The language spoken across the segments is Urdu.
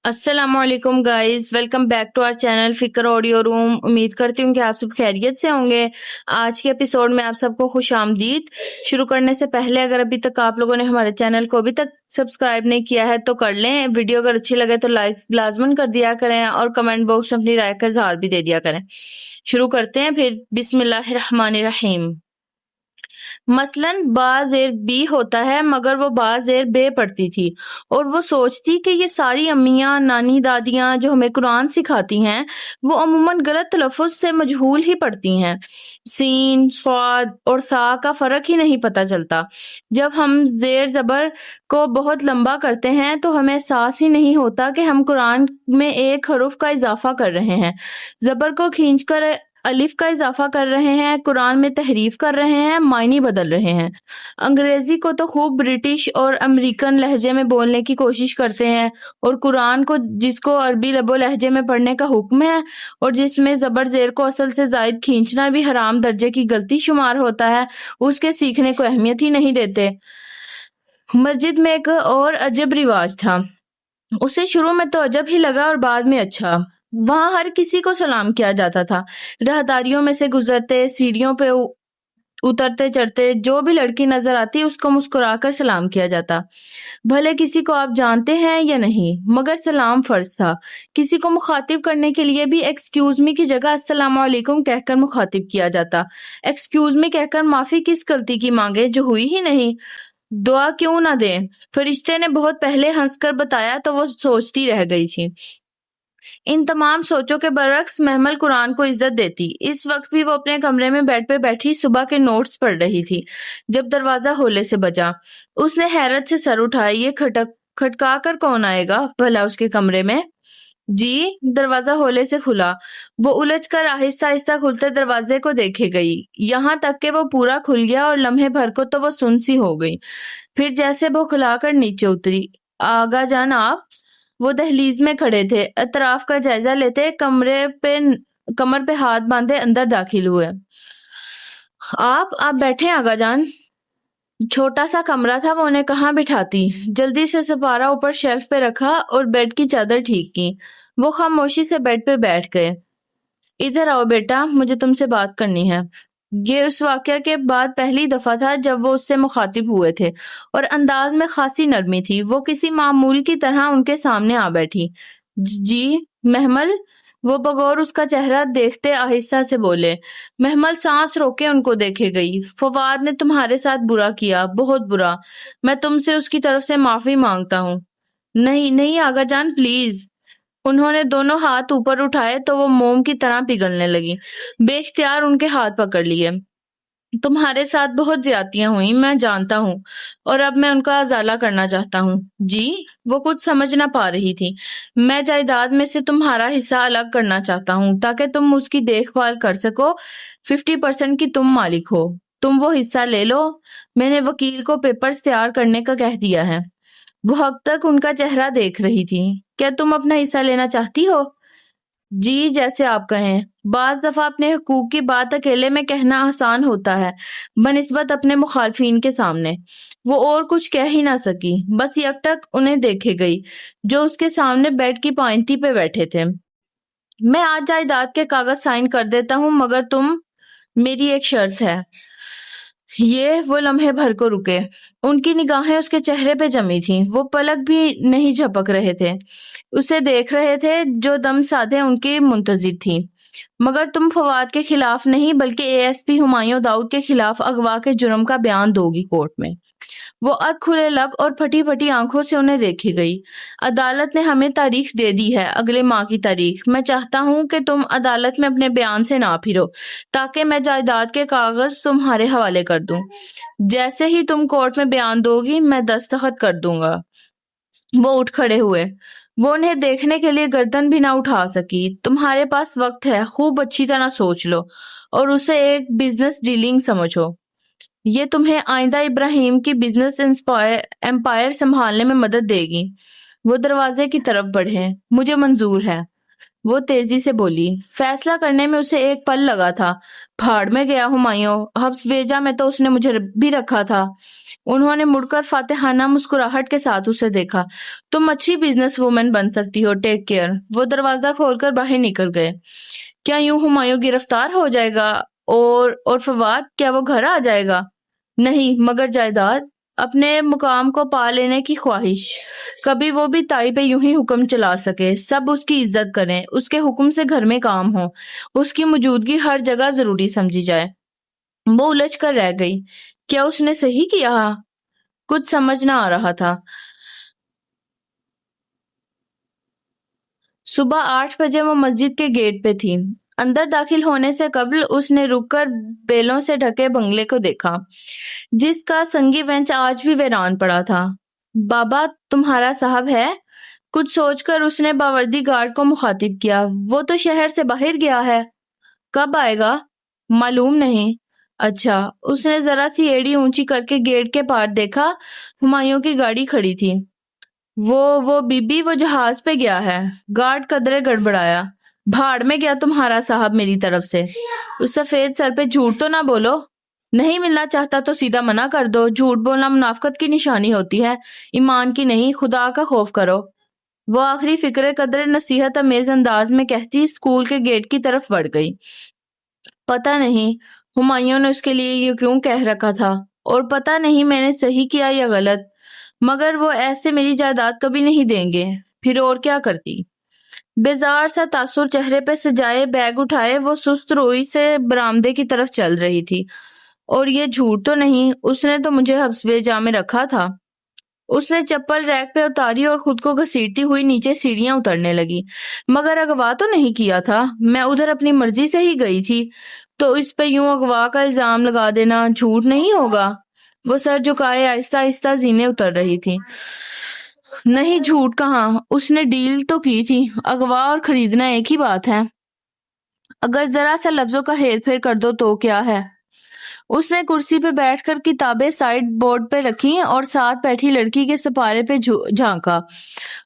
السلام علیکم guys, welcome back to our channel Fikr audio room. امید کرتی ہوں کہ آپ سب خیریت سے ہوں گے۔ آج کے ایپیسوڈ میں آپ سب کو خوش آمدید۔ شروع کرنے سے پہلے اگر ابھی تک آپ لوگوں نے ہمارے چینل کو ابھی تک سبسکرائب نہیں کیا ہے تو کر لیں۔ ویڈیو اگر اچھی لگے تو لائک لازمن کر دیا کریں اور کمنٹ باکس میں اپنی رائے کا اظہار بھی دے دیا کریں۔ شروع کرتے ہیں پھر۔ بسم اللہ الرحمن الرحیم۔ مثلاً با زیر بی ہوتا ہے مگر وہ با زیر بے پڑھتی تھی، اور وہ سوچتی کہ یہ ساری امیاں، نانی، دادیاں جو ہمیں قرآن سکھاتی ہیں وہ عموماً غلط تلفظ سے مجہول ہی پڑھتی ہیں۔ سین، صاد اور سا کا فرق ہی نہیں پتہ چلتا۔ جب ہم زیر زبر کو بہت لمبا کرتے ہیں تو ہمیں احساس ہی نہیں ہوتا کہ ہم قرآن میں ایک حرف کا اضافہ کر رہے ہیں، زبر کو کھینچ کر الف کا اضافہ کر رہے ہیں، قرآن میں تحریف کر رہے ہیں، معنی بدل رہے ہیں۔ انگریزی کو تو خوب برٹش اور امریکن لہجے میں بولنے کی کوشش کرتے ہیں، اور قرآن کو جس کو عربی لب و لہجے میں پڑھنے کا حکم ہے اور جس میں زبر زیر کو اصل سے زائد کھینچنا بھی حرام درجے کی غلطی شمار ہوتا ہے، اس کے سیکھنے کو اہمیت ہی نہیں دیتے۔ مسجد میں ایک اور عجب رواج تھا، اسے شروع میں تو عجب ہی لگا اور بعد میں اچھا۔ وہاں ہر کسی کو سلام کیا جاتا تھا، راہداریوں میں سے گزرتے، سیڑھیوں پہ اترتے چڑھتے جو بھی لڑکی نظر آتی اس کو مسکرا کر سلام کیا جاتا، بھلے کسی کو آپ جانتے ہیں یا نہیں، مگر سلام فرض تھا۔ کسی کو مخاطب کرنے کے لیے بھی ایکسکیوز می کی جگہ السلام علیکم کہہ کر مخاطب کیا جاتا۔ ایکسکیوز می کہہ کر معافی کس غلطی کی مانگے جو ہوئی ہی نہیں؟ دعا کیوں نہ دیں؟ فرشتے نے بہت پہلے ہنس کر بتایا تو وہ سوچتی رہ گئی تھی۔ ان تمام سوچوں کے برعکس محمل قرآن کو عزت دیتی۔ اس وقت بھی وہ اپنے کمرے میں بیڈ پہ بیٹھی صبح کے نوٹس پڑھ رہی تھی جب دروازہ ہولے سے بجا۔ اس نے حیرت سے سر اٹھایا، یہ کھٹکا کر کون آئے گا بھلا اس کے کمرے میں؟ جی، دروازہ ہولے سے کھلا۔ وہ الجھ کر آہستہ آہستہ کھلتے دروازے کو دیکھے گئی، یہاں تک کہ وہ پورا کھل گیا اور لمحے بھر کو تو وہ سن سی ہو گئی۔ پھر جیسے بوکھلا کر نیچے اتری۔ آغا جان آپ؟ وہ دہلیز میں کھڑے تھے، اطراف کا جائزہ لیتے، کمر پہ ہاتھ باندھے اندر داخل ہوئے۔ آپ بیٹھیں آغا جان۔ چھوٹا سا کمرہ تھا، وہ انہیں کہاں بٹھاتی۔ جلدی سے سپارہ اوپر شیلف پہ رکھا اور بیڈ کی چادر ٹھیک کی۔ وہ خاموشی سے بیڈ پہ بیٹھ گئے۔ ادھر آؤ بیٹا، مجھے تم سے بات کرنی ہے۔ یہ اس واقعہ کے بعد پہلی دفعہ تھا جب وہ اس سے مخاطب ہوئے تھے، اور انداز میں خاصی نرمی تھی۔ وہ کسی معمول کی طرح ان کے سامنے آ بیٹھی۔ جی محمل؟ وہ بغور اس کا چہرہ دیکھتے آہستہ سے بولے۔ محمل سانس روکے ان کو دیکھے گئی۔ فواد نے تمہارے ساتھ برا کیا، بہت برا۔ میں تم سے اس کی طرف سے معافی مانگتا ہوں۔ نہیں نہیں آغا جان، پلیز۔ انہوں نے دونوں ہاتھ اوپر اٹھائے تو وہ موم کی طرح پگھلنے لگی۔ بے اختیار ان کے ہاتھ پکڑ لیے۔ تمہارے ساتھ بہت زیادتیاں ہوئیں، میں جانتا ہوں، اور اب میں ان کا ازالہ کرنا چاہتا ہوں۔ جی؟ وہ کچھ سمجھ نہ پا رہی تھی۔ میں جائیداد میں سے تمہارا حصہ الگ کرنا چاہتا ہوں تاکہ تم اس کی دیکھ بھال کر سکو۔ 50% کی تم مالک ہو، تم وہ حصہ لے لو۔ میں نے وکیل کو پیپرز تیار کرنے کا کہہ دیا ہے۔ وہ حق تک ان کا چہرہ دیکھ رہی تھی۔ کیا تم اپنا حصہ لینا چاہتی ہو؟ جی، جیسے آپ کہیں۔ بعض دفعہ اپنے حقوق کی بات اکیلے میں کہنا آسان ہوتا ہے بنسبت اپنے مخالفین کے سامنے۔ وہ اور کچھ کہہ ہی نہ سکی، بس یکٹک انہیں دیکھے گئی جو اس کے سامنے بیڈ کی پائنتی پہ بیٹھے تھے۔ میں آج جائیداد کے کاغذ سائن کر دیتا ہوں مگر میری ایک شرط ہے۔ وہ لمحے بھر کو رکے۔ ان کی نگاہیں اس کے چہرے پہ جمی تھیں، وہ پلک بھی نہیں جھپک رہے تھے، اسے دیکھ رہے تھے جو دم سادھے ان کی منتظر تھی۔ مگر تم فواد کے خلاف نہیں بلکہ ASP ہمایوں داؤد کے خلاف اغوا کے جرم کا بیان دو گی کورٹ میں۔ وہ ادھ کھلے لب اور پھٹی پھٹی آنکھوں سے انہیں دیکھی گئی۔ عدالت نے ہمیں تاریخ دے دی ہے، اگلے ماہ کی تاریخ۔ میں چاہتا ہوں کہ تم عدالت میں اپنے بیان سے نہ پھرو تاکہ میں جائیداد کے کاغذ تمہارے حوالے کر دوں۔ جیسے ہی تم کورٹ میں بیان دو گی میں دستخط کر دوں گا۔ وہ اٹھ کھڑے ہوئے۔ وہ انہیں دیکھنے کے لیے گردن بھی نہ اٹھا سکی۔ تمہارے پاس وقت ہے، خوب اچھی طرح سوچ لو اور اسے ایک بزنس ڈیلنگ سمجھو۔ یہ تمہیں آئندہ ابراہیم کی بزنس امپائر سنبھالنے میں مدد دے گی۔ وہ دروازے کی طرف بڑھے۔ مجھے منظور ہے۔ وہ تیزی سے بولی۔ فیصلہ کرنے میں اسے ایک پل لگا تھا۔ بھاڑ میں گیا ہمایوں، حبس بیجا میں تو اس نے مجھے بھی رکھا تھا۔ انہوں نے مڑ کر فاتحانہ مسکراہٹ کے ساتھ اسے دیکھا۔ تم اچھی بزنس وومن بن سکتی ہو، ٹیک کیئر۔ وہ دروازہ کھول کر باہر نکل گئے۔ کیا یوں ہمایوں گرفتار ہو جائے گا؟ اور فواد، کیا وہ گھر آ جائے گا؟ نہیں، مگر جائیداد، اپنے مقام کو پا لینے کی خواہش۔ کبھی وہ بھی تائی پہ یوں ہی حکم چلا سکے، سب اس کی عزت کریں، اس کے حکم سے گھر میں کام ہو، اس کی موجودگی ہر جگہ ضروری سمجھی جائے۔ وہ الجھ کر رہ گئی۔ کیا اس نے صحیح کیا؟ کچھ سمجھ نہ آ رہا تھا۔ صبح 8 بجے وہ مسجد کے گیٹ پہ تھی۔ اندر داخل ہونے سے قبل اس نے رک کر بیلوں سے ڈھکے بنگلے کو دیکھا، جس کا سنگی بینچ آج بھی ویران پڑا تھا۔ بابا، تمہارا صاحب ہے؟ کچھ سوچ کر اس نے باوردی گارڈ کو مخاطب کیا۔ وہ تو شہر سے باہر گیا ہے۔ کب آئے گا؟ معلوم نہیں۔ اچھا۔ اس نے ذرا سی ایڑی اونچی کر کے گیٹ کے پار دیکھا۔ ہمایوں کی گاڑی کھڑی تھی۔ وہ بی بی، وہ جہاز پہ گیا ہے۔ گارڈ قدرے گڑبڑایا۔ بھاڑ میں گیا تمہارا صاحب میری طرف سے۔ اس سفید سر پہ جھوٹ تو نہ بولو۔ نہیں ملنا چاہتا تو سیدھا منع کر دو۔ جھوٹ بولنا منافقت کی نشانی ہوتی ہے، ایمان کی نہیں۔ خدا کا خوف کرو۔ وہ آخری فکرے قدرے نصیحت امیز انداز میں کہتی اسکول کے گیٹ کی طرف بڑھ گئی۔ پتہ نہیں ہمایوں نے اس کے لیے یہ کیوں کہہ رکھا تھا، اور پتہ نہیں میں نے صحیح کیا یا غلط، مگر وہ ایسے میری جائیداد کبھی نہیں دیں گے۔ پھر اور کیا کرتی؟ بیزار سا تاثر چہرے پہ سجائے بیگ اٹھائے وہ سست روئی سے برآمدے کی طرف چل رہی تھی۔ اور یہ جھوٹ تو نہیں، اس نے تو مجھے حبس بیجا میں رکھا تھا۔ اس نے چپل ریک پہ اتاری اور خود کو گھسیٹتی ہوئی نیچے سیڑھیاں اترنے لگی۔ مگر اغوا تو نہیں کیا تھا، میں ادھر اپنی مرضی سے ہی گئی تھی، تو اس پہ یوں اغوا کا الزام لگا دینا جھوٹ نہیں ہوگا؟ وہ سر جھکائے آہستہ آہستہ زینے اتر رہی تھی۔ نہیں، جھوٹ کہاں، اس نے ڈیل تو کی تھی۔ اغوا اور خریدنا ایک ہی بات ہے۔ اگر ذرا سا لفظوں کا ہیر پھیر کر دو تو کیا ہے؟ اس نے کرسی پہ بیٹھ کر کتابیں سائیڈ بورڈ پہ رکھیں اور ساتھ بیٹھی لڑکی کے سپارے پہ جھانکا،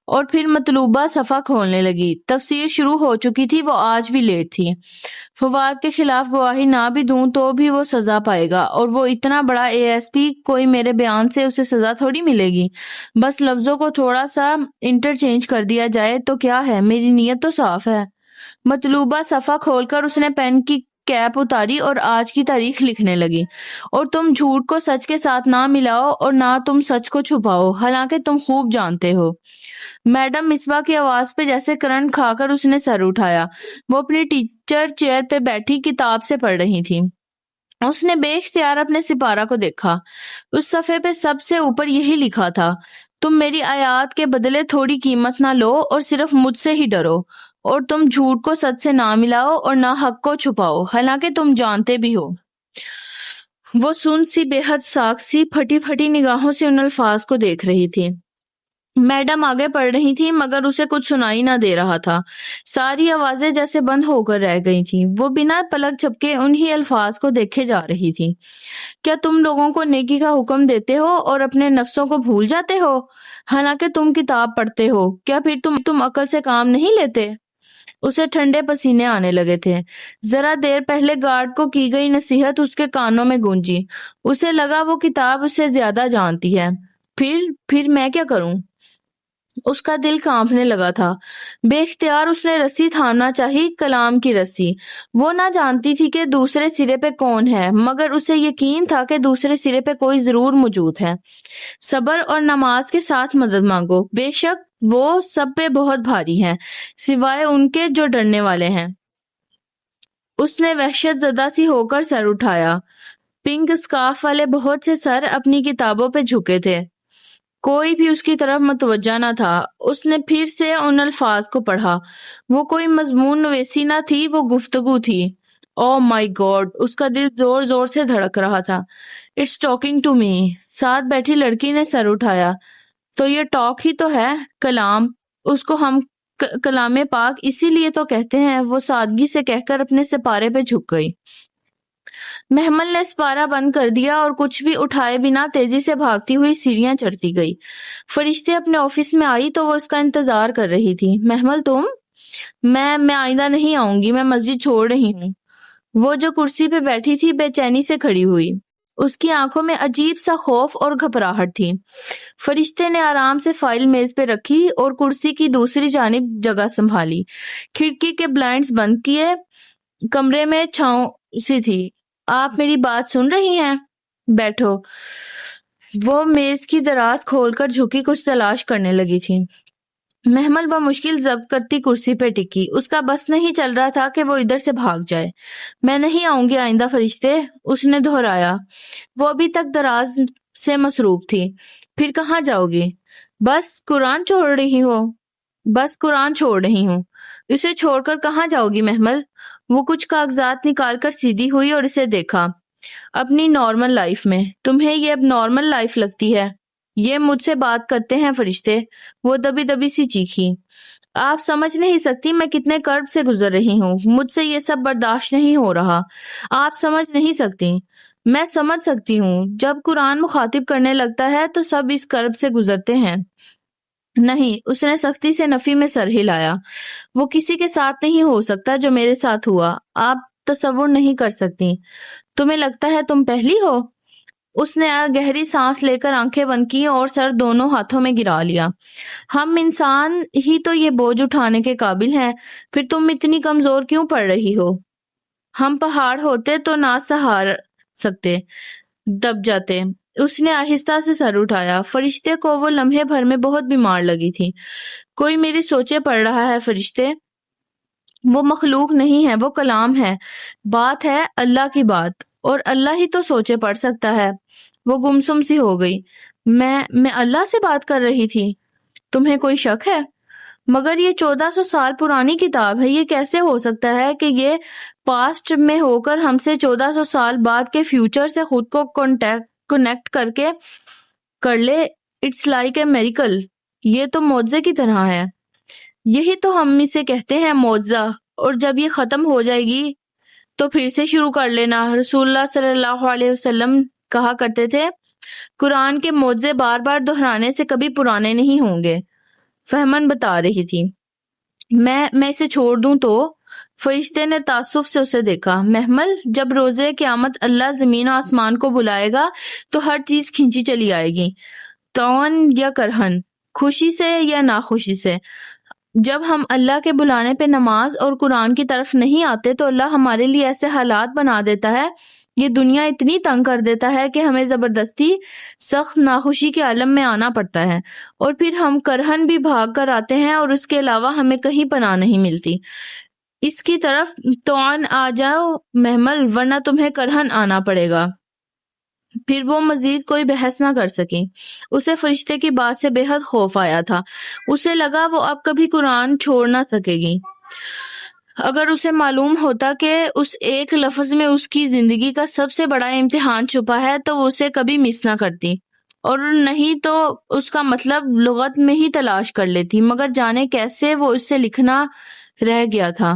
اور پھر مطلوبہ صفحہ کھولنے لگی۔ تفسیر شروع ہو چکی تھی، وہ آج بھی لیٹ تھی۔ فواد کے خلاف گواہی نہ بھی دوں تو بھی وہ سزا پائے گا، اور وہ اتنا بڑا ASP، کوئی میرے بیان سے اسے سزا تھوڑی ملے گی۔ بس لفظوں کو تھوڑا سا انٹرچینج کر دیا جائے تو کیا ہے، میری نیت تو صاف ہے۔ مطلوبہ صفحہ کھول کر اس نے پین کی کیپ اتاری اور آج کی تاریخ لکھنے لگی۔ اور تم جھوٹ کو سچ کے ساتھ نہ ملاؤ اور نہ تم سچ کو چھپاؤ، حالانکہ تم خوب جانتے ہو۔ میڈم مصباح کی آواز پہ جیسے کرنٹ کھا کر اس نے سر اٹھایا۔ وہ اپنی ٹیچر چیئر پہ بیٹھی کتاب سے پڑھ رہی تھی۔ اس نے بے اختیار اپنے سپارہ کو دیکھا۔ اس صفحے پہ سب سے اوپر یہی لکھا تھا، تم میری آیات کے بدلے تھوڑی قیمت نہ لو اور صرف مجھ سے ہی ڈرو، اور تم جھوٹ کو سچ سے نہ ملاؤ اور نہ حق کو چھپاؤ، حالانکہ تم جانتے بھی ہو۔ وہ سن سی، بے حد ساکھ سی، پھٹی پھٹی نگاہوں سے ان الفاظ کو دیکھ رہی تھی۔ میڈم آگے پڑھ رہی تھی مگر اسے کچھ سنائی نہ دے رہا تھا۔ ساری آوازیں جیسے بند ہو کر رہ گئی تھیں۔ وہ بنا پلک جھپکے انہی الفاظ کو دیکھے جا رہی تھی۔ کیا تم لوگوں کو نیکی کا حکم دیتے ہو اور اپنے نفسوں کو بھول جاتے ہو، حالانکہ تم کتاب پڑھتے ہو؟ کیا پھر تم عقل سے کام نہیں لیتے؟ اسے ٹھنڈے پسینے آنے لگے تھے۔ ذرا دیر پہلے گارڈ کو کی گئی نصیحت اس کے کانوں میں گونجی۔ اسے لگا وہ کتاب اس سے زیادہ جانتی ہے۔ پھر میں کیا کروں؟ اس کا دل کانپنے لگا تھا۔ بے اختیار اس نے رسی تھامنا چاہی، کلام کی رسی۔ وہ نہ جانتی تھی کہ دوسرے سرے پہ کون ہے، مگر اسے یقین تھا کہ دوسرے سرے پہ کوئی ضرور موجود ہے۔ صبر اور نماز کے ساتھ مدد مانگو، بے شک وہ سب پہ بہت بھاری ہے، سوائے ان کے جو ڈرنے والے ہیں۔ اس نے وحشت زدہ سی ہو کر سر اٹھایا۔ پنک اسکارف والے بہت سے سر اپنی کتابوں پہ جھکے تھے، کوئی بھی اس کی طرف متوجہ نہ تھا۔ اس نے پھر سے ان الفاظ کو پڑھا۔ وہ کوئی مضمون نویسی نہ تھی، وہ گفتگو تھی۔ او مائی گاڈ، اس کا دل زور زور سے دھڑک رہا تھا۔ It's talking to me. ساتھ بیٹھی لڑکی نے سر اٹھایا۔ تو یہ ٹاک ہی تو ہے، کلام۔ اس کو ہم کلام پاک اسی لیے تو کہتے ہیں۔ وہ سادگی سے کہہ کر اپنے سپارے پہ جھک گئی۔ محمل نے سپارہ بند کر دیا اور کچھ بھی اٹھائے بنا تیزی سے بھاگتی ہوئی سیڑھیاں چڑھتی گئی۔ فرشتے اپنے آفس میں آئی تو وہ اس کا انتظار کر رہی تھی۔ محمل، تم؟ میں آئندہ نہیں آؤں گی، میں مسجد چھوڑ رہی ہوں۔ وہ جو کرسی پہ بیٹھی تھی بے چینی سے کھڑی ہوئی، اس کی آنکھوں میں عجیب سا خوف اور گھبراہٹ تھی۔ فرشتے نے آرام سے فائل میز پہ رکھی اور کرسی کی دوسری جانب جگہ سنبھالی، کھڑکی کے بلائنڈز بند کیے، کمرے میں چھاؤں سی تھی۔ آپ میری بات سن رہی ہیں؟ بیٹھو۔ وہ میز کی دراز کھول کر جھکی کچھ تلاش کرنے لگی تھی۔ محمل بمشکل ضبط کرتی کرسی پہ ٹکی، اس کا بس نہیں چل رہا تھا کہ وہ ادھر سے بھاگ جائے۔ میں نہیں آؤں گی آئندہ فرشتے، اس نے دہرایا۔ وہ ابھی تک دراز سے مصروف تھی۔ پھر کہاں جاؤ گی؟ بس قرآن چھوڑ رہی ہو؟ بس قرآن چھوڑ رہی ہوں۔ اسے چھوڑ کر کہاں جاؤ گی محمل؟ وہ کچھ کاغذات نکال کر سیدھی ہوئی اور اسے دیکھا۔ اپنی نارمل لائف میں۔ تمہیں یہ اب نارمل لائف لگتی ہے؟ یہ مجھ سے بات کرتے ہیں فرشتے؟ وہ دبی دبی سی چیخی۔ آپ سمجھ نہیں سکتی میں کتنے کرب سے گزر رہی ہوں، مجھ سے یہ سب برداشت نہیں ہو رہا۔ آپ سمجھ نہیں سکتی۔ میں سمجھ سکتی ہوں، جب قرآن مخاطب کرنے لگتا ہے تو سب اس کرب سے گزرتے ہیں۔ نہیں، اس نے سختی سے نفی میں سر ہلایا۔ وہ کسی کے ساتھ نہیں ہو سکتا جو میرے ساتھ ہوا، آپ تصور نہیں کر سکتی۔ تمہیں لگتا ہے تم پہلی ہو؟ اس نے گہری سانس لے کر آنکھیں بند کی اور سر دونوں ہاتھوں میں گرا لیا۔ ہم انسان ہی تو یہ بوجھ اٹھانے کے قابل ہیں، پھر تم اتنی کمزور کیوں پڑ رہی ہو؟ ہم پہاڑ ہوتے تو نہ سہار سکتے، دب جاتے۔ اس نے آہستہ سے سر اٹھایا۔ فرشتے کو وہ لمحے بھر میں بہت بیمار لگی تھی۔ کوئی میری سوچیں پڑھ رہا ہے فرشتے؟ وہ مخلوق نہیں ہے، وہ کلام ہے، بات ہے اللہ کی بات، اور اللہ ہی تو سوچے پڑھ سکتا ہے۔ وہ گمسم سی ہو گئی۔ میں اللہ سے بات کر رہی تھی؟ تمہیں کوئی شک ہے؟ مگر یہ 1400 سال پرانی کتاب ہے، یہ کیسے ہو سکتا ہے کہ یہ پاسٹ میں ہو کر ہم سے 1400 سال بعد کے فیوچر سے خود کو کنیکٹ کر لے؟ It's like a miracle. یہ تو معجزے کی طرح ہے۔ یہی تو ہم اسے کہتے ہیں، معجزہ۔ اور جب یہ ختم ہو جائے گی تو پھر سے شروع کر لینا۔ رسول اللہ صلی اللہ علیہ وسلم کہا کرتے تھے، قرآن کے معجزے بار بار دہرانے سے کبھی پرانے نہیں ہوں گے۔ فہمن بتا رہی تھی۔ میں اسے چھوڑ دوں تو؟ فرشتے نے تعصب سے اسے دیکھا۔ محمل، جب روزے قیامت اللہ زمین و آسمان کو بلائے گا تو ہر چیز کھینچی چلی آئے گی، طوعاً یا کرہن، خوشی سے یا ناخوشی سے۔ جب ہم اللہ کے بلانے پہ نماز اور قرآن کی طرف نہیں آتے تو اللہ ہمارے لیے ایسے حالات بنا دیتا ہے، یہ دنیا اتنی تنگ کر دیتا ہے کہ ہمیں زبردستی سخت ناخوشی کے عالم میں آنا پڑتا ہے، اور پھر ہم کرہن بھی بھاگ کر آتے ہیں اور اس کے علاوہ ہمیں کہیں پناہ نہیں ملتی۔ اس کی طرف طوعاً آ جاؤ محمل، ورنہ تمہیں کرہن آنا پڑے گا۔ پھر وہ مزید کوئی بحث نہ کر سکی۔ اسے فرشتے کی بات سے بے حد خوف آیا تھا۔ اسے لگا وہ اب کبھی قرآن چھوڑ نہ سکے گی۔ اگر اسے معلوم ہوتا کہ اس ایک لفظ میں اس کی زندگی کا سب سے بڑا امتحان چھپا ہے تو وہ اسے کبھی مس نہ کرتی، اور نہیں تو اس کا مطلب لغت میں ہی تلاش کر لیتی، مگر جانے کیسے وہ اس سے لکھنا رہ گیا تھا۔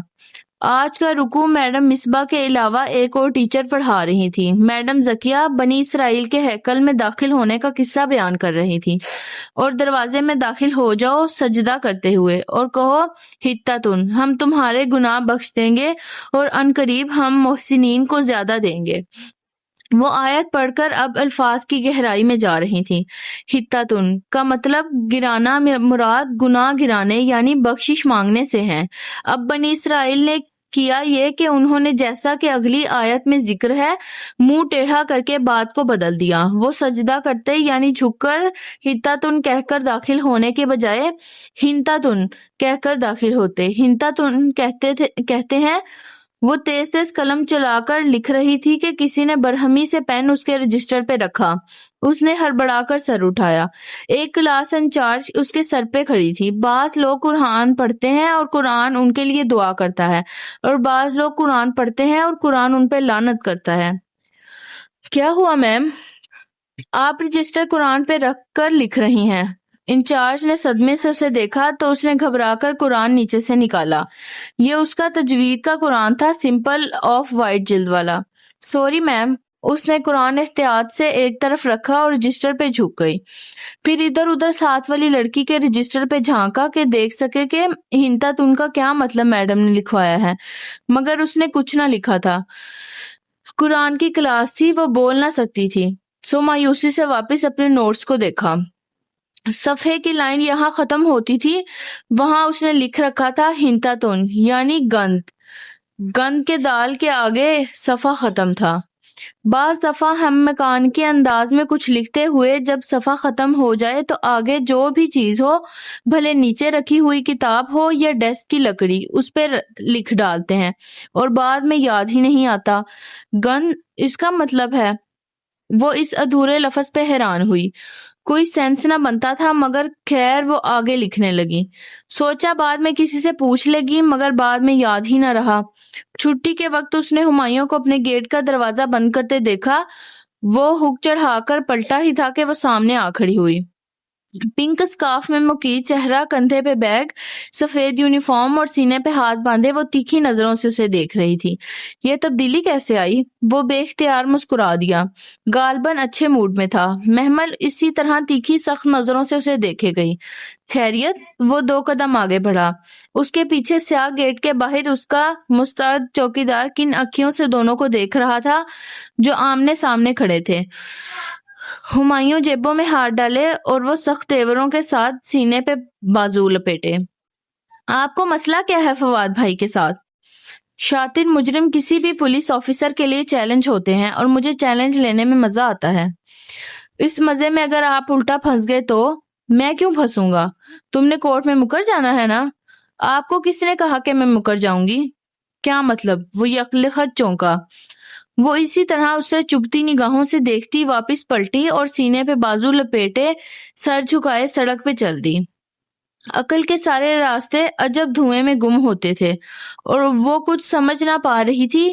آج کا رکوع میڈم مصباح کے علاوہ ایک اور ٹیچر پڑھا رہی تھی۔ میڈم ذکیہ بنی اسرائیل کے ہیکل میں داخل ہونے کا قصہ بیان کر رہی تھی، اور دروازے میں داخل ہو جاؤ سجدہ کرتے ہوئے اور کہو، حطتن، ہم تمہارے گناہ بخش دیں گے اور ان قریب ہم محسنین کو زیادہ دیں گے۔ وہ آیت پڑھ کر اب الفاظ کی گہرائی میں جا رہی تھی۔ حطتن کا مطلب گرانا، مراد گناہ گرانے یعنی بخشش مانگنے سے ہے۔ اب بنی اسرائیل نے کیا یہ کہ انہوں نے جیسا کہ اگلی آیت میں ذکر ہے، منہ ٹیڑھا کر کے بات کو بدل دیا۔ وہ سجدہ کرتے یعنی جھک کر حطتن کہہ کر داخل ہونے کے بجائے حنتتن کہہ کر داخل ہوتے۔ حنتتن کہتے ہیں وہ تیز تیز قلم چلا کر لکھ رہی تھی کہ کسی نے برہمی سے پین اس کے رجسٹر پہ رکھا۔ اس نے ہڑبڑا کر سر اٹھایا۔ ایک کلاس انچارج اس کے سر پہ کھڑی تھی۔ بعض لوگ قرآن پڑھتے ہیں اور قرآن ان کے لیے دعا کرتا ہے، اور بعض لوگ قرآن پڑھتے ہیں اور قرآن ان پہ لعنت کرتا ہے۔ کیا ہوا میم؟ آپ رجسٹر قرآن پہ رکھ کر لکھ رہی ہیں۔ انچارج نے صدمے سے اسے دیکھا تو اس نے گھبرا کر قرآن نیچے سے نکالا۔ یہ اس کا تجوید کا قرآن تھا، سمپل آف وائٹ جلد والا۔ سوری میم، اس نے قرآن احتیاط سے ایک طرف رکھا اور رجسٹر پہ جھک گئی، پھر ادھر ادھر ساتھ والی لڑکی کے رجسٹر پہ جھانکا کہ دیکھ سکے کہ ہنتا تن کا کیا مطلب میڈم نے لکھوایا ہے، مگر اس نے کچھ نہ لکھا تھا۔ قرآن کی کلاس تھی، وہ بول نہ سکتی تھی، سو مایوسی سے واپس اپنے نوٹس کو دیکھا۔ صفحے کی لائن یہاں ختم ہوتی تھی، وہاں اس نے لکھ رکھا تھا ہنتا تن یعنی گند۔ گند کے دال کے آگے صفحہ ختم تھا۔ بعض دفعہ ہم مکان کے انداز میں کچھ لکھتے ہوئے جب صفحہ ختم ہو جائے تو آگے جو بھی چیز ہو، بھلے نیچے رکھی ہوئی کتاب ہو یا ڈیسک کی لکڑی، اس پہ لکھ ڈالتے ہیں اور بعد میں یاد ہی نہیں آتا۔ گن اس کا مطلب ہے۔ وہ اس ادھورے لفظ پہ حیران ہوئی، کوئی سینس نہ بنتا تھا، مگر خیر وہ آگے لکھنے لگی۔ سوچا بعد میں کسی سے پوچھ لے گی، مگر بعد میں یاد ہی نہ رہا۔ چھٹی کے وقت اس نے ہمایوں کو اپنے گیٹ کا دروازہ بند کرتے دیکھا، وہ ہک چڑھا کر پلٹا ہی تھا کہ وہ سامنے آ کھڑی ہوئی۔ پنک اسکارف میں مکی چہرہ، کندھے پہ بیگ، سفید یونیفارم اور سینے پہ ہاتھ باندھے وہ تیکھی نظروں سے اسے دیکھ رہی تھی۔ یہ تبدیلی کیسے آئی؟ وہ بے اختیار مسکرا دیا۔ غالباً اچھے موڈ میں تھا۔ محمل اسی طرح تیکھی سخت نظروں سے اسے دیکھے گئی۔ خیریت؟ وہ 2 قدم آگے بڑھا۔ اس کے پیچھے سیاہ گیٹ کے باہر اس کا مستعد چوکیدار کن اکھیوں سے دونوں کو دیکھ رہا تھا جو آمنے سامنے کھڑے تھے۔ ہمایوں جیبوں میں ہاتھ ڈالے اور وہ سخت تیوروں کے ساتھ سینے پہ بازو لپیٹے۔ آپ کو مسئلہ کیا ہے فواد بھائی کے ساتھ؟ شاطر مجرم کسی بھی پولیس آفیسر کے لیے چیلنج ہوتے ہیں اور مجھے چیلنج لینے میں مزہ آتا ہے۔ اس مزے میں اگر آپ الٹا پھنس گئے تو میں کیوں پھنسوں گا؟ تم نے کورٹ میں مکر جانا ہے نا؟ آپ کو کس نے کہا کہ میں مکر جاؤں گی؟ کیا مطلب؟ وہ یکلخت چونکا۔ وہ اسی طرح اسے چبھتی نگاہوں سے دیکھتی واپس پلٹی اور سینے پہ بازو لپیٹے سر جھکائے سڑک پہ چل دی۔ عقل کے سارے راستے عجب دھوئیں میں گم ہوتے تھے اور وہ کچھ سمجھ نہ پا رہی تھی۔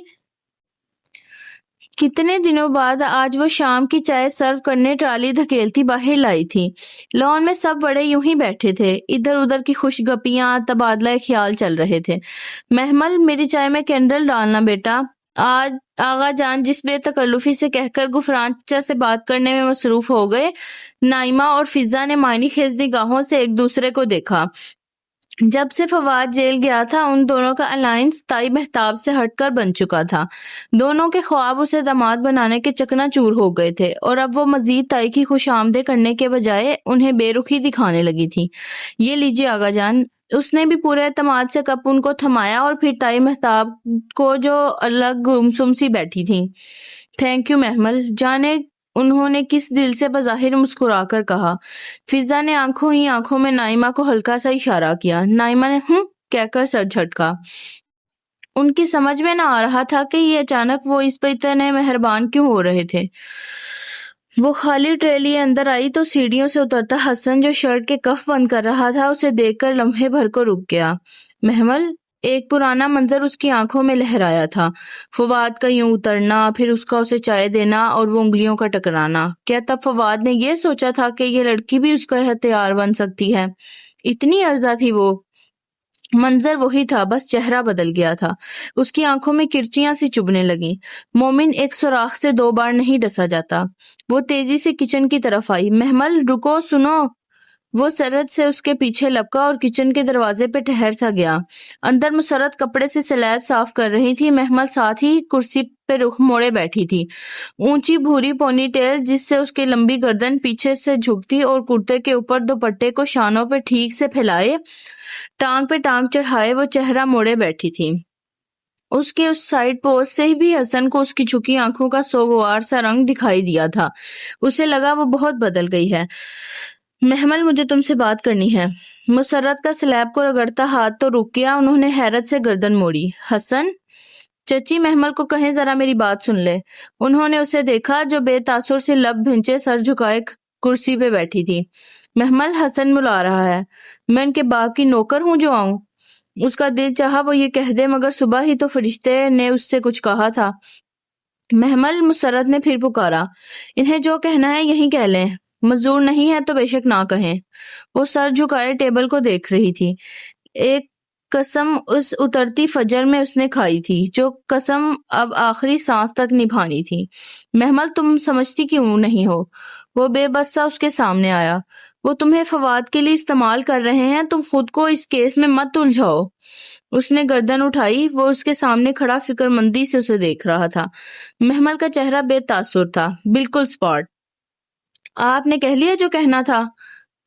کتنے دنوں بعد آج وہ شام کی چائے سرو کرنے ٹرالی دھکیلتی باہر لائی تھی۔ لان میں سب بڑے یوں ہی بیٹھے تھے، ادھر ادھر کی خوش گپیاں، تبادلہ خیال چل رہے تھے۔ محمل، میری چائے میں کینڈل ڈالنا بیٹا۔ آج آغا جان جس بے تکلفی سے کہہ کر غفران چچا سے بات کرنے میں مصروف ہو گئے، نائمہ اور فضا نے معنی خیز نگاہوں سے ایک دوسرے کو دیکھا۔ جب سے فواد جیل گیا تھا ان دونوں کا الائنس تائی مہتاب سے ہٹ کر بن چکا تھا۔ دونوں کے خواب اسے داماد بنانے کے چکنا چور ہو گئے تھے اور اب وہ مزید تائی کی خوش آمدید کرنے کے بجائے انہیں بے رخی دکھانے لگی تھی۔ یہ لیجیے آغا جان۔ اس نے بھی پورے اعتماد سے کپ ان کو تھمایا اور پھر تائی مہتاب کو جو الگ گمسم سی بیٹھی تھی۔ تھینک یو محمل، جانے انہوں نے کس دل سے بظاہر مسکرا کر کہا۔ فضا نے آنکھوں ہی آنکھوں میں نائمہ کو ہلکا سا اشارہ کیا۔ نائمہ نے کہہ کر سر جھٹکا۔ ان کی سمجھ میں نہ آ رہا تھا کہ یہ اچانک وہ اس پر اتنے مہربان کیوں ہو رہے تھے۔ وہ خالی ٹریلی اندر آئی تو سیڑھیوں سے اترتا حسن جو شرٹ کے کف بند کر رہا تھا اسے دیکھ کر لمحے بھر کو رک گیا۔ محمل، ایک پرانا منظر اس کی آنکھوں میں لہرایا تھا، فواد کا یوں اترنا، پھر اس کا اسے چائے دینا اور وہ انگلیوں کا ٹکرانا۔ کیا تب فواد نے یہ سوچا تھا کہ یہ لڑکی بھی اس کا ہتھیار بن سکتی ہے؟ اتنی عرضہ تھی وہ۔ منظر وہی تھا، بس چہرہ بدل گیا تھا۔ اس کی آنکھوں میں کرچیاں سی چبھنے لگیں۔ مومن ایک سوراخ سے 2 بار نہیں ڈسا جاتا۔ وہ تیزی سے کچن کی طرف آئی۔ محمل رکو، سنو۔ وہ سرحد سے اس کے پیچھے لپکا اور کچن کے دروازے پہ ٹھہر سا گیا۔ اندر مسرت کپڑے سے سلیب صاف کر رہی تھی، محمل ساتھ ہی کرسی پہ رخ موڑے بیٹھی تھی۔ اونچی بھوری پونی ٹیل جس سے اس کی لمبی گردن پیچھے سے جھکتی اور کرتے کے اوپر دوپٹے کو شانوں پہ ٹھیک سے پھیلائے ٹانگ پہ ٹانگ چڑھائے وہ چہرہ موڑے بیٹھی تھی۔ اس کے اس سائیڈ پوز سے بھی حسن کو اس کی جھکی آنکھوں کا سوگوار سا رنگ دکھائی دیا تھا۔ اسے لگا وہ بہت بدل گئی ہے۔ محمل، مجھے تم سے بات کرنی ہے۔ مسرت کا سلیب کو رگڑتا ہاتھ تو رک گیا، انہوں نے حیرت سے گردن موڑی۔ حسن؟ چچی محمل کو کہیں ذرا میری بات سن لے۔ انہوں نے اسے دیکھا جو بے تاثر سے لب بھنچے سر جھکائے کرسی پہ بیٹھی تھی۔ محمل، حسن بلا رہا ہے۔ میں ان کے باغ کی نوکر ہوں جو آؤں؟ اس کا دل چاہا وہ یہ کہہ دے، مگر صبح ہی تو فرشتے نے اس سے کچھ کہا تھا۔ محمل، مسرت نے پھر پکارا، انہیں جو کہنا ہے یہی کہہ لیں، منظور نہیں ہے تو بے شک نہ کہیں۔ وہ سر جھکائے ٹیبل کو دیکھ رہی تھی۔ ایک قسم اس اترتی فجر میں اس نے کھائی تھی، جو قسم اب آخری سانس تک نبھانی تھی۔ محمل تم سمجھتی کیوں نہیں ہو؟ وہ بے بس سا اس کے سامنے آیا۔ وہ تمہیں فواد کے لیے استعمال کر رہے ہیں، تم خود کو اس کیس میں مت الجھاؤ۔ اس نے گردن اٹھائی، وہ اس کے سامنے کھڑا فکر مندی سے اسے دیکھ رہا تھا۔ محمل کا چہرہ بے تاثر تھا، بالکل سپاٹ۔ آپ نے کہہ لیا جو کہنا تھا،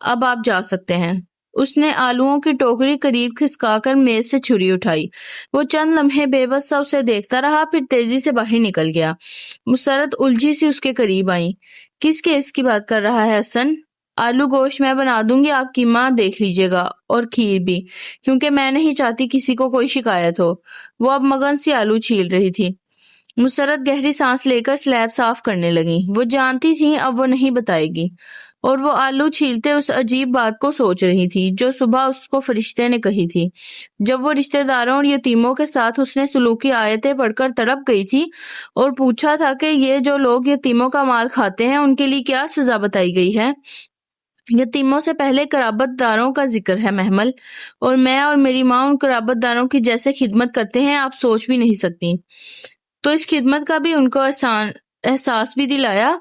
اب آپ جا سکتے ہیں۔ اس نے آلوؤں کی ٹوکری قریب کھسکا کر میز سے چھری اٹھائی۔ وہ چند لمحے بے بس سا اسے دیکھتا رہا، پھر تیزی سے باہر نکل گیا۔ مسرت الجھی سی اس کے قریب آئی۔ کس کیس کی بات کر رہا ہے حسن؟ آلو گوشت میں بنا دوں گی، آپ کی ماں دیکھ لیجیے گا، اور کھیر بھی، کیونکہ میں نہیں چاہتی کسی کو کوئی شکایت ہو۔ وہ اب مگن سی آلو چھیل رہی تھی۔ مسرت گہری سانس لے کر سلیب صاف کرنے لگی۔ وہ جانتی تھی اب وہ نہیں بتائے گی، اور وہ آلو چھیلتے اس عجیب بات کو سوچ رہی تھی جو صبح اس کو فرشتے نے کہی تھی، جب وہ رشتہ داروں اور یتیموں کے ساتھ حسن سلوک کی آیتیں پڑھ کر تڑپ گئی تھی اور پوچھا تھا کہ یہ جو لوگ یتیموں کا مال کھاتے ہیں ان کے لیے کیا سزا بتائی گئی ہے۔ یتیموں سے پہلے قرابت داروں کا ذکر ہے محمل، اور میں اور میری ماں ان قرابت داروں کی جیسے خدمت کرتے ہیں آپ سوچ بھی نہیں سکتی۔ تو اس خدمت کا بھی ان کو احساس بھی دلایا۔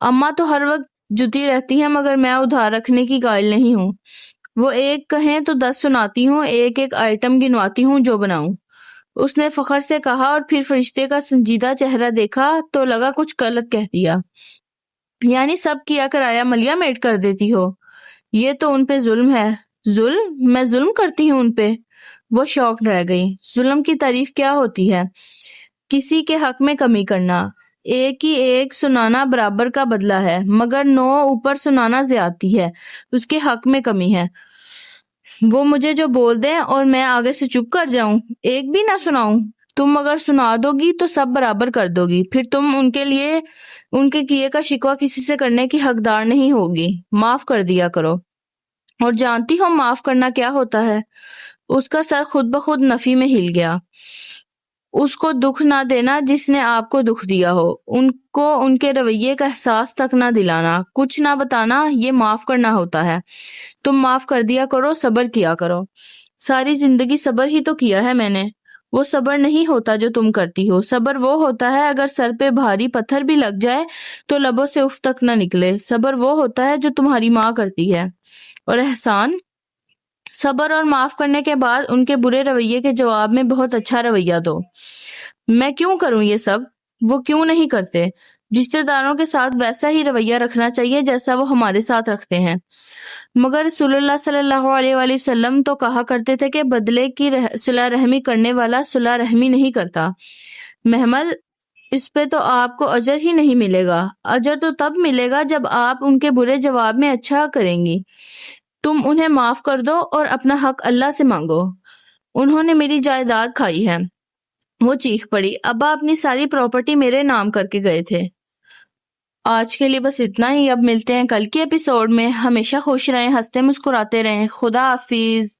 اماں تو ہر وقت جتی رہتی ہیں، مگر میں ادھار رکھنے کی قائل نہیں ہوں۔ وہ ایک کہیں تو 10 سناتی ہوں، ایک ایک آئٹم گنواتی ہوں جو بناؤں۔ اس نے فخر سے کہا، اور پھر فرشتے کا سنجیدہ چہرہ دیکھا تو لگا کچھ غلط کہہ دیا۔ یعنی سب کیا کرایا ملیا میٹ کر دیتی ہو؟ یہ تو ان پہ ظلم ہے۔ ظلم؟ میں ظلم کرتی ہوں ان پہ؟ وہ شوق رہ گئی۔ ظلم کی تعریف کیا ہوتی ہے؟ کسی کے حق میں کمی کرنا۔ ایک ہی ایک سنانا برابر کا بدلہ ہے، مگر 9 اوپر سنانا زیادتی ہے، اس کے حق میں کمی ہے۔ وہ مجھے جو بول دیں اور میں آگے سے چپ کر جاؤں، ایک بھی نہ سناؤں؟ تم اگر سنا دو گی تو سب برابر کر دو گی، پھر تم ان کے کیے کا شکوہ کسی سے کرنے کی حقدار نہیں ہوگی۔ معاف کر دیا کرو۔ اور جانتی ہو معاف کرنا کیا ہوتا ہے؟ اس کا سر خود بخود نفی میں ہل گیا۔ اس کو دکھ نہ دینا جس نے آپ کو دکھ دیا ہو، ان کو ان کے رویے کا احساس تک نہ دلانا، کچھ نہ بتانا، یہ معاف کرنا ہوتا ہے۔ تم معاف کر دیا کرو، صبر کیا کرو۔ ساری زندگی صبر ہی تو کیا ہے میں نے۔ وہ صبر نہیں ہوتا جو تم کرتی ہو۔ صبر وہ ہوتا ہے اگر سر پہ بھاری پتھر بھی لگ جائے تو لبوں سے اف تک نہ نکلے۔ صبر وہ ہوتا ہے جو تمہاری ماں کرتی ہے۔ اور احسان؟ صبر اور معاف کرنے کے بعد ان کے برے رویے کے جواب میں بہت اچھا رویہ دو۔ میں کیوں کروں یہ سب؟ وہ کیوں نہیں کرتے؟ رشتہ داروں کے ساتھ ویسا ہی رویہ رکھنا چاہیے جیسا وہ ہمارے ساتھ رکھتے ہیں۔ مگر رسول اللہ صلی اللہ علیہ وآلہ وسلم تو کہا کرتے تھے کہ بدلے کی صلہ رحمی کرنے والا صلہ رحمی نہیں کرتا۔ محمل، اس پہ تو آپ کو اجر ہی نہیں ملے گا۔ اجر تو تب ملے گا جب آپ ان کے برے جواب میں اچھا کریں گی۔ تم انہیں معاف کر دو اور اپنا حق اللہ سے مانگو۔ انہوں نے میری جائیداد کھائی ہے۔ وہ چیخ پڑی۔ ابا اپنی ساری پراپرٹی میرے نام کر کے گئے تھے۔ آج کے لیے بس اتنا ہی۔ اب ملتے ہیں کل کے ایپیسوڈ میں۔ ہمیشہ خوش رہیں، ہنستے مسکراتے رہیں۔ خدا حافظ۔